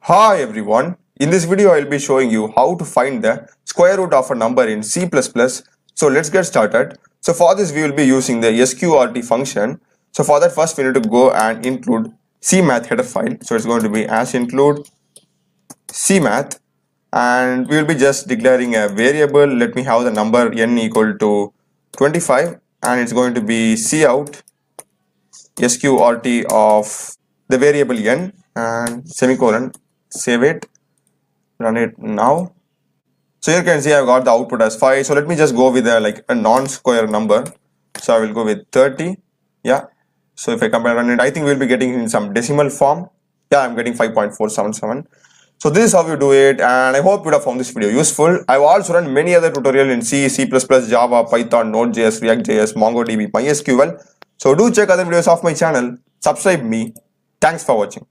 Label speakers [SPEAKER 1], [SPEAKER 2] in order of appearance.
[SPEAKER 1] Hi everyone, in this video I will be showing you how to find the square root of a number in C++. So let's get started. So for this we will be using the sqrt function. So for that first we need to go and include cmath header file. So it's going to be as include cmath, and we will be just declaring a variable. Let me have the number n equal to 25, and it's going to be cout sqrt of the variable n and semicolon. Save it, run it now. So here you can see I've got the output as 5. So let me just go with a non-square number. So I will go with 30. Yeah. So if I compare run it, I think we'll be getting in some decimal form. Yeah, I'm getting 5.477. So this is how you do it, and I hope you have found this video useful. I've also run many other tutorials in C, C++, Java, Python, Node.js, React.js, MongoDB, MySQL. So do check other videos of my channel. Subscribe me. Thanks for watching.